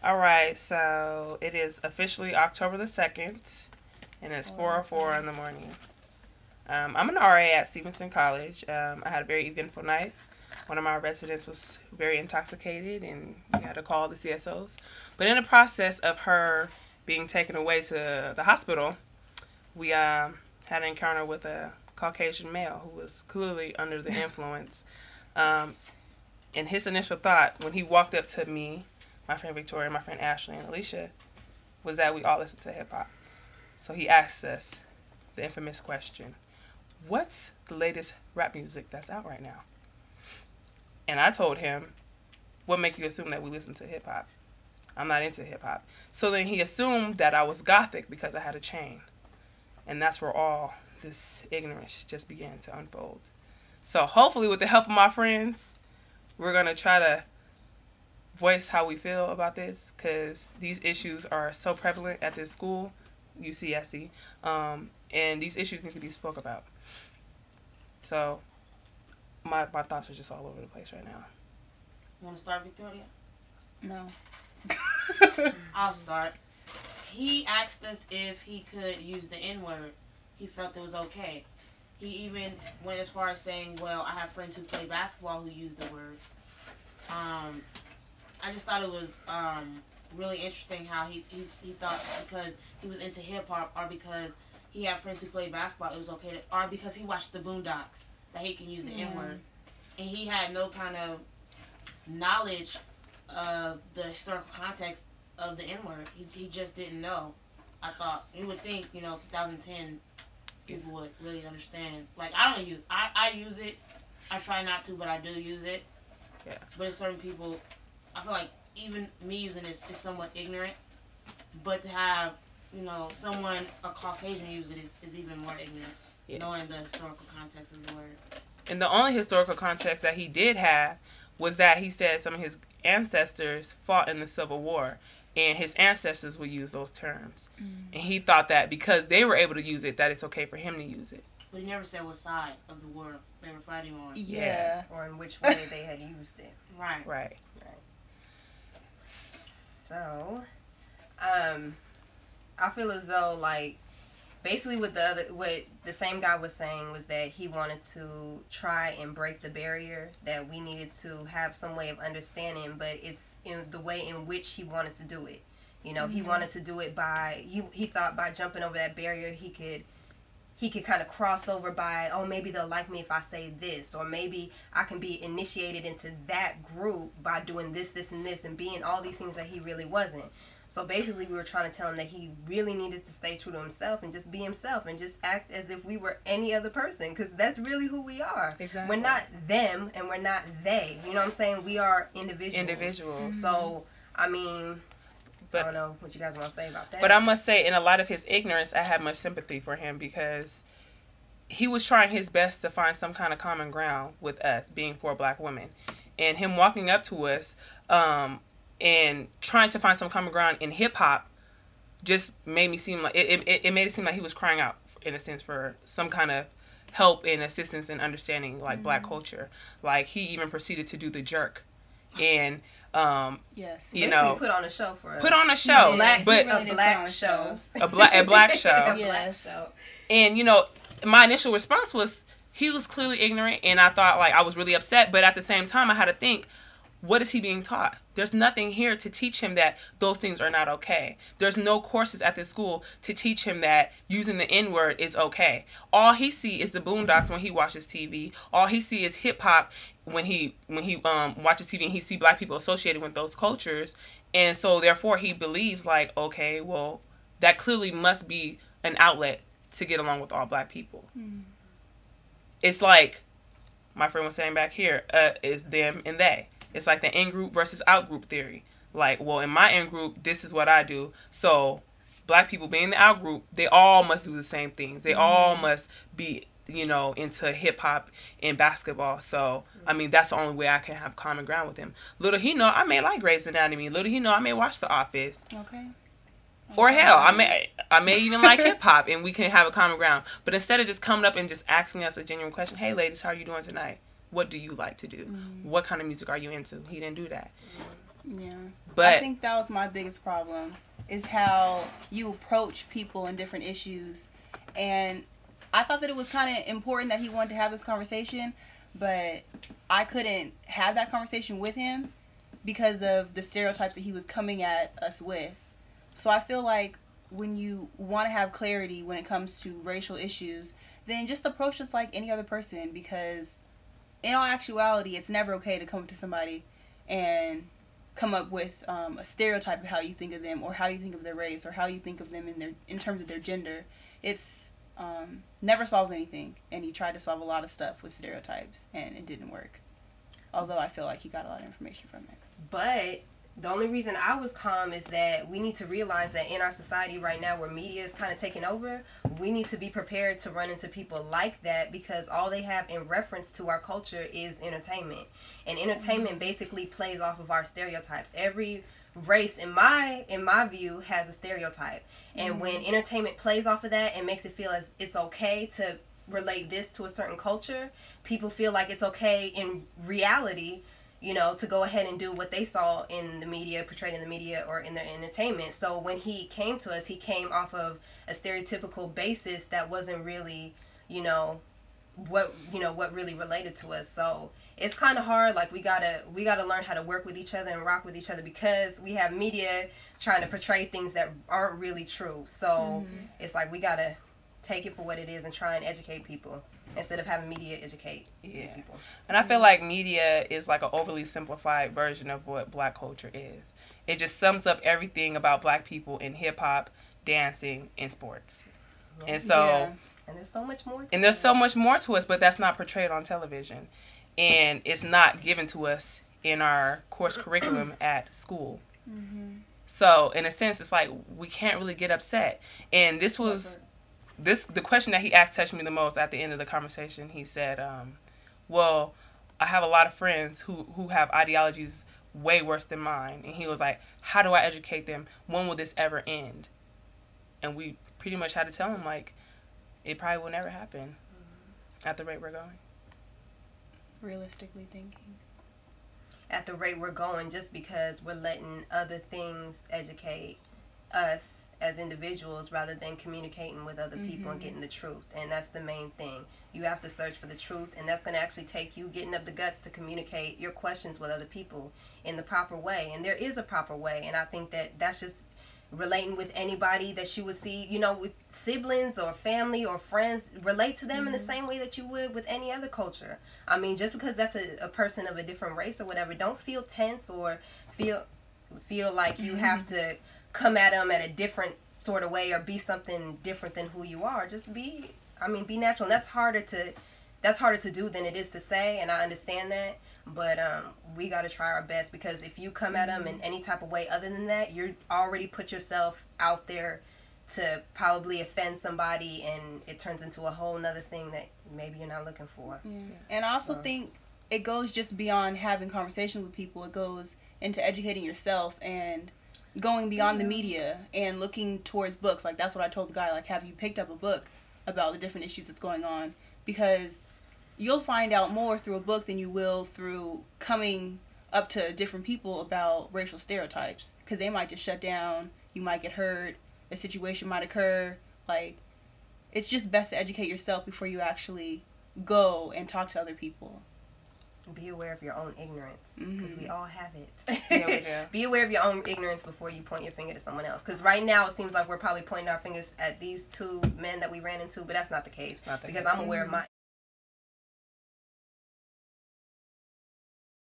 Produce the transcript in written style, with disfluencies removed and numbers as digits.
All right, so it is officially October the 2nd, and it's 4:04 in the morning. I'm an RA at Stevenson College. I had a very eventful night. One of my residents was very intoxicated, and we had to call the CSOs. But in the process of her being taken away to the hospital, we had an encounter with a Caucasian male who was clearly under the influence. And his initial thought when he walked up to me, my friend Victoria, my friend Ashley, and Alicia, was that we all listen to hip-hop. So he asked us the infamous question, what's the latest rap music that's out right now? And I told him, what make you assume that we listen to hip-hop? I'm not into hip-hop. So then he assumed that I was gothic because I had a chain. And that's where all this ignorance just began to unfold. So hopefully with the help of my friends, we're going to try to voice how we feel about this, because these issues are so prevalent at this school, UCSC, and these issues need to be spoke about. So my thoughts are just all over the place right now. You want to start, Victoria? No. I'll start. He asked us if he could use the N-word. He felt it was okay. He even went as far as saying, well, I have friends who play basketball who use the word. I just thought it was really interesting how he thought because he was into hip-hop or because he had friends who played basketball, it was okay to, or because he watched the Boondocks, that he can use the N-word. And he had no kind of knowledge of the historical context of the N-word. He just didn't know. I thought, you would think, 2010, people would really understand. Like, I use it. I try not to, but I do use it. Yeah. But certain people, I feel like even me using this is somewhat ignorant. But to have, someone, a Caucasian use it is even more ignorant, knowing the historical context of the word. And the only historical context that he did have was that he said some of his ancestors fought in the Civil War, and his ancestors would use those terms. And he thought that because they were able to use it, that it's okay for him to use it. But he never said what side of the war they were fighting on. Yeah. Or in which way they had used it. Right. Right. So, I feel as though, like, basically what the same guy was saying was that he wanted to try and break the barrier, that we needed to have some way of understanding, but it's in the way in which he wanted to do it. He wanted to do it by, he thought by jumping over that barrier, he could kind of cross over by, oh, maybe they'll like me if I say this, or maybe I can be initiated into that group by doing this, this, and this, and being all these things that he really wasn't. So basically, we were trying to tell him that he really needed to stay true to himself and just be himself and just act as if we were any other person, because that's really who we are. Exactly. We're not them and we're not they. You know what I'm saying? We are individuals. Individuals. So, I mean, I don't know what you guys want to say about that. But I must say, in a lot of his ignorance, I have much sympathy for him because he was trying his best to find some kind of common ground with us, being 4 black women. And him walking up to us and trying to find some common ground in hip-hop just made me seem like, it made it seem like he was crying out, in a sense, for some kind of help and assistance in understanding, like, black culture. Like, he even proceeded to do the jerk. And yes, basically put on a show for us. Put on a show, but a black show. A black show. Yes. And my initial response was he was clearly ignorant, and I thought, like, I was really upset. But at the same time, I had to think, what is he being taught? There's nothing here to teach him that those things are not okay. There's no courses at this school to teach him that using the N-word is okay. All he see is the Boondocks when he watches TV. All he see is hip hop when he watches TV, and he see black people associated with those cultures. And so therefore he believes, like, okay, well, that clearly must be an outlet to get along with all black people. It's like my friend was saying back here, is them and they. It's like the in-group versus out-group theory. Like, well, in my in-group, this is what I do. So black people being the out-group, they all must do the same things. They all must be, into hip-hop and basketball. So, I mean, that's the only way I can have common ground with him. Little he know, I may like Grey's Anatomy. Little he know, I may watch The Office. Okay. Or hell, I may even like hip-hop, and we can have a common ground. But instead of just coming up and just asking us a genuine question, hey, ladies, how are you doing tonight? What do you like to do? What kind of music are you into? He didn't do that. Yeah. But I think that was my biggest problem, is how you approach people in different issues. And I thought that it was kind of important that he wanted to have this conversation, but I couldn't have that conversation with him because of the stereotypes that he was coming at us with. So I feel like when you want to have clarity when it comes to racial issues, then just approach us like any other person, because in all actuality, it's never okay to come up to somebody and come up with a stereotype of how you think of them, or how you think of their race, or how you think of them in terms of their gender. It's never solves anything, and he tried to solve a lot of stuff with stereotypes, and it didn't work. Although I feel like he got a lot of information from it. But the only reason I was calm is that we need to realize that in our society right now, where media is kind of taking over, we need to be prepared to run into people like that, because all they have in reference to our culture is entertainment. And entertainment basically plays off of our stereotypes. Every race, in my view, has a stereotype. And when entertainment plays off of that and makes it feel as it's okay to relate this to a certain culture, people feel like it's okay in reality, you know, to go ahead and do what they saw in the media, portrayed in the media or in their entertainment. So when he came to us, he came off of a stereotypical basis that wasn't really, what really related to us. So it's kind of hard. Like we gotta learn how to work with each other and rock with each other, because we have media trying to portray things that aren't really true. So it's like we gotta take it for what it is and try and educate people, instead of having media educate these people. And I feel like media is like an overly simplified version of what black culture is. It just sums up everything about black people in hip-hop, dancing, and sports. And so... And there's so much more to And there's so much more to us, but that's not portrayed on television. And it's not given to us in our course curriculum at school. So, in a sense, it's like we can't really get upset. And this was... the question that he asked touched me the most at the end of the conversation. He said, well, I have a lot of friends who have ideologies way worse than mine. And he was like, how do I educate them? When will this ever end? And we pretty much had to tell him, like, it probably will never happen at the rate we're going. Realistically thinking. At the rate we're going, just because we're letting other things educate us as individuals rather than communicating with other people and getting the truth. And that's the main thing. You have to search for the truth, and that's going to actually take you getting up the guts to communicate your questions with other people in the proper way. And there is a proper way, and I think that that's just relating with anybody that you would see, with siblings or family or friends. Relate to them in the same way that you would with any other culture. I mean, just because that's a person of a different race or whatever, don't feel tense or feel like you have to come at them at a different sort of way or be something different than who you are. Just be natural. And that's harder to do than it is to say, and I understand that. But we got to try our best, because if you come at them in any type of way other than that, you're already put yourself out there to probably offend somebody, and it turns into a whole nother thing that maybe you're not looking for. Yeah. And I also think it goes just beyond having conversations with people. It goes into educating yourself and going beyond the media and looking towards books. Like, that's what I told the guy. Like, have you picked up a book about the different issues that's going on? Because you'll find out more through a book than you will through coming up to different people about racial stereotypes. Because they might just shut down. You might get hurt. A situation might occur. Like, it's just best to educate yourself before you actually go and talk to other people. Be aware of your own ignorance, because we all have it. Yeah, we do. Be aware of your own ignorance before you point your finger to someone else. Because right now it seems like we're probably pointing our fingers at these two men that we ran into, but that's not the case. Because I'm aware of my